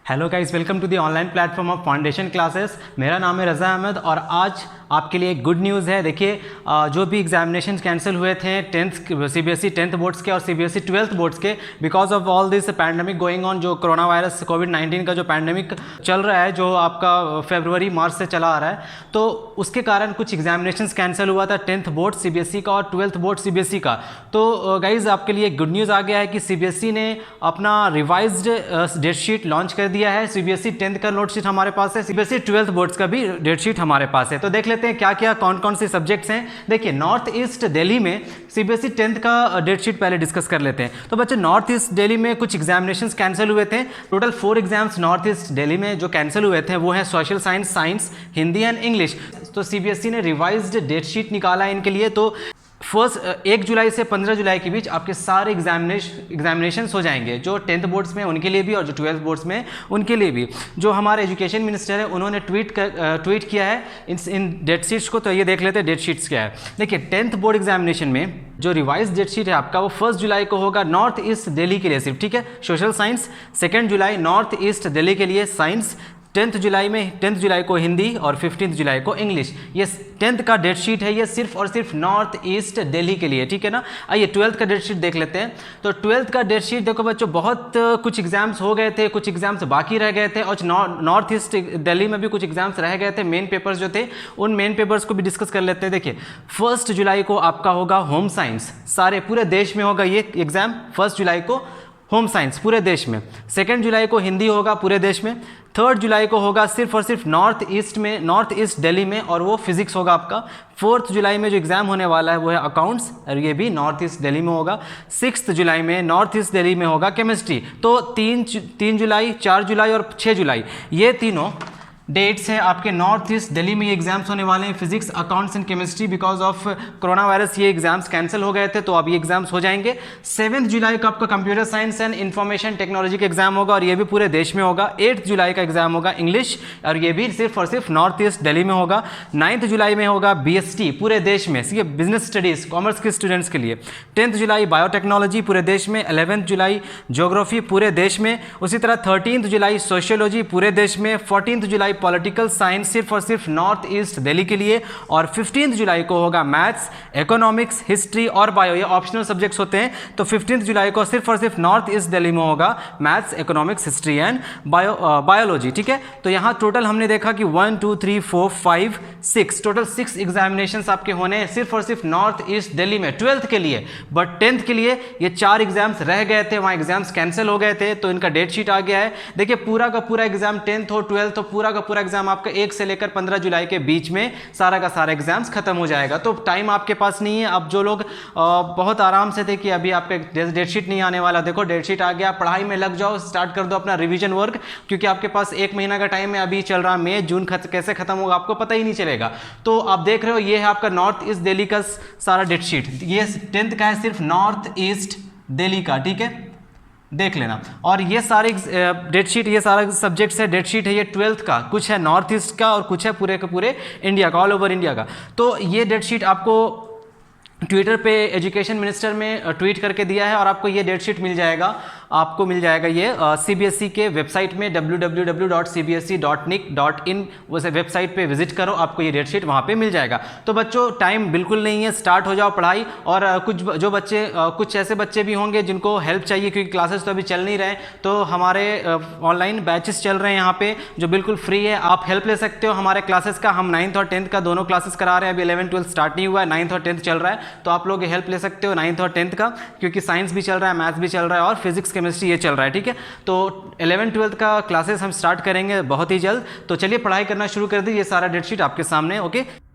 Hello guys, welcome to the online platform of foundation classes. मेरा नाम है रज़ा अहमद और आज आपके लिए गुड न्यूज़ है। देखिए, जो भी एग्जामिनेशन कैंसिल हुए थे सीबीएसई 10th बोर्ड्स के और सीबीएसई 12th बोर्ड्स के, because of all this pandemic going on, जो कोरोना वायरस कोविड-19 का जो पैंडमिक चल रहा है, जो आपका फरवरी मार्च से चला आ रहा है, तो उसके कारण कुछ एग्जामिनेशन कैंसिल हुआ था 10th बोर्ड सीबीएसई का और 12th बोर्ड सीबीएसई का। तो गाइज आपके लिए गुड न्यूज़ आ गया है कि सीबीएसई ने अपना रिवाइज्ड डेट शीट लॉन्च कर दिया है। सीबीएसई 10th का नोट शीट हमारे पास है, सीबीएसई 12th बोर्ड्स का भी डेट शीट हमारे पास है। तो देख लेते हैं क्या क्या कौन कौन से सब्जेक्ट्स हैं। देखिए, नॉर्थ ईस्ट दिल्ली में सीबीएसई 10th का डेट शीट पहले डिस्कस कर लेते हैं। तो बच्चे, नॉर्थ ईस्ट दिल्ली में कुछ एग्जामिनेशंस कैंसिल हुए थे। Total 4 exams north east Delhi में जो कैंसिल हुए थे वो हैं social science, Hindi and English. तो सीबीएसई ने रिवाइज्ड डेट शीट निकाला है इनके लिए। तो 1 जुलाई से 15 जुलाई के बीच आपके सारे एग्जामिनेशंस हो जाएंगे, जो 10th बोर्ड्स में उनके लिए भी और जो 12th बोर्ड्स में उनके लिए भी। जो हमारे एजुकेशन मिनिस्टर है उन्होंने ट्वीट किया है इन डेट शीट्स को। तो ये देख लेते हैं डेट शीट्स क्या है। देखिए, 10th बोर्ड एग्जामिनेशन में जो रिवाइज डेट शीट है आपका वो 1 जुलाई को होगा नॉर्थ ईस्ट दिल्ली के लिए सिर्फ, ठीक है, सोशल साइंस। 2 जुलाई नॉर्थ ईस्ट दिल्ली के लिए साइंस। 10th जुलाई को हिंदी और 15 जुलाई को इंग्लिश। ये 10th का डेट शीट है, ये सिर्फ और सिर्फ नॉर्थ ईस्ट दिल्ली के लिए, ठीक है ना। आइए 12th का डेट शीट देख लेते हैं। तो 12th का डेट शीट देखो बच्चों, बहुत कुछ एग्जाम्स हो गए थे, कुछ एग्जाम्स बाकी रह गए थे और नॉर्थ ईस्ट दिल्ली में भी कुछ एग्जाम्स रह गए थे। मेन पेपर्स जो थे उन मेन पेपर्स को भी डिस्कस कर लेते हैं। देखिए, 1 जुलाई को आपका होगा होम साइंस, सारे पूरे देश में होगा ये एग्जाम। 1 जुलाई को होम साइंस पूरे देश में। 2 जुलाई को हिंदी होगा पूरे देश में। 3 जुलाई को होगा सिर्फ और सिर्फ नॉर्थ ईस्ट दिल्ली में और वो फिजिक्स होगा आपका। 4 जुलाई में जो एग्जाम होने वाला है वो है अकाउंट्स और ये भी नॉर्थ ईस्ट दिल्ली में होगा। 6 जुलाई में नॉर्थ ईस्ट दिल्ली में होगा केमिस्ट्री। तो 3 जुलाई, 4 जुलाई और 6 जुलाई ये तीनों डेट्स हैं आपके नॉर्थ ईस्ट दिल्ली में। ये एग्जाम्स होने वाले हैं, physics, accounts and chemistry. Because of corona virus ये एग्जाम्स कैंसिल हो गए थे, तो अब ये एग्जाम्स हो जाएंगे। 7 जुलाई को आपका computer science and information technology का एग्जाम होगा और ये भी पूरे देश में होगा। 8 जुलाई का एग्जाम होगा इंग्लिश और ये भी सिर्फ और सिर्फ नॉर्थ ईस्ट दिल्ली में होगा। 9 जुलाई में होगा BST पूरे देश में, ये बिजनेस स्टडीज कॉमर्स के स्टूडेंट्स के लिए। 10 जुलाई बायोटेक्नोलॉजी पूरे देश में। 11 जुलाई ज्योग्राफी पूरे देश में। उसी तरह 13 जुलाई सोशियोलॉजी पूरे देश में। 14 जुलाई पॉलिटिकल साइंस सिर्फ और सिर्फ नॉर्थ ईस्ट दिल्ली के लिए। और 15 जुलाई को होगा मैथ्स, इकोनॉमिक्स, हिस्ट्री और बायो, ये ऑप्शनल सब्जेक्ट्स होते हैं। तो 15 जुलाई को सिर्फ और सिर्फ नॉर्थ ईस्ट दिल्ली में होगा maths, economics, history and biology, ठीक है। तो यहाँ टोटल हमने देखा कि 1 2 3 4 5 6 टोटल 6 एग्जामिनेशंस आपके होने हैं सिर्फ और सिर्फ नॉर्थ ईस्ट दिल्ली में 12th के लिए। बट 10th के लिए ये 4 एग्जाम्स रह गए थे, वहाँ एग्जाम्स कैंसिल हो गए थे, तो इनका डेट शीट आ गया है। देखिए, पूरा का पूरा एग्जाम 10th हो 12th हो, पूरा का पूरा एग्जाम आपका 1 से लेकर 15 जुलाई के बीच में सारा का सारा एग्जाम्स खत्म हो जाएगा। तो टाइम आपके पास नहीं है। अब जो लोग बहुत आराम से थे कि अभी आपका डेट शीट नहीं आने वाला, देखो डेट शीट आ गया, पढ़ाई में लग जाओ, स्टार्ट कर दो अपना रिवीजन वर्क, क्योंकि आपके पास 1 महीना का टाइम है। अभी चल रहा मई, जून कैसे खत्म होगा आपको पता ही नहीं चलेगा। तो आप देख रहे हो ये है आपका नॉर्थ ईस्ट दिल्ली का सारा डेट शीट। ये 10th का है सिर्फ नॉर्थ ईस्ट दिल्ली का, ठीक है, देख लेना। और ये सारे डेट शीट, ये सारा सब्जेक्ट्स है, डेट शीट है ये 12th का, कुछ है नॉर्थ ईस्ट का और कुछ है पूरे के पूरे इंडिया का, ऑल ओवर इंडिया का। तो ये डेट शीट आपको ट्विटर पे एजुकेशन मिनिस्टर में ट्वीट करके दिया है और आपको ये डेट शीट मिल जाएगा। आपको मिल जाएगा ये सीबीएसई के वेबसाइट में www.cbse.nic.in वैसे वेबसाइट पे विजिट करो, आपको ये डेट शीट वहाँ पे मिल जाएगा। तो बच्चों, टाइम बिल्कुल नहीं है, स्टार्ट हो जाओ पढ़ाई। और कुछ ऐसे बच्चे भी होंगे जिनको हेल्प चाहिए, क्योंकि क्लासेस तो अभी चल नहीं रहे, तो हमारे ऑनलाइन बैचेस चल रहे हैं यहाँ पे जो बिल्कुल फ्री है। आप हेल्प ले सकते हो हमारे क्लासेस का। हम 9th और 10th का दोनों क्लासेस करा रहे हैं, अभी 11 12 स्टार्ट नहीं हुआ है, 9th और 10th चल रहा है। तो आप लोग हेल्प ले सकते हो 9th और 10th का, क्योंकि साइंस भी चल रहा है, मैथ्स भी चल रहा है और फिजिक्स केमिस्ट्री ये चल रहा है, ठीक है। तो 11 12 का क्लासेस हम स्टार्ट करेंगे बहुत ही जल्द। तो चलिए पढ़ाई करना शुरू कर दीजिए, ये सारा डेट शीट आपके सामने, ओके।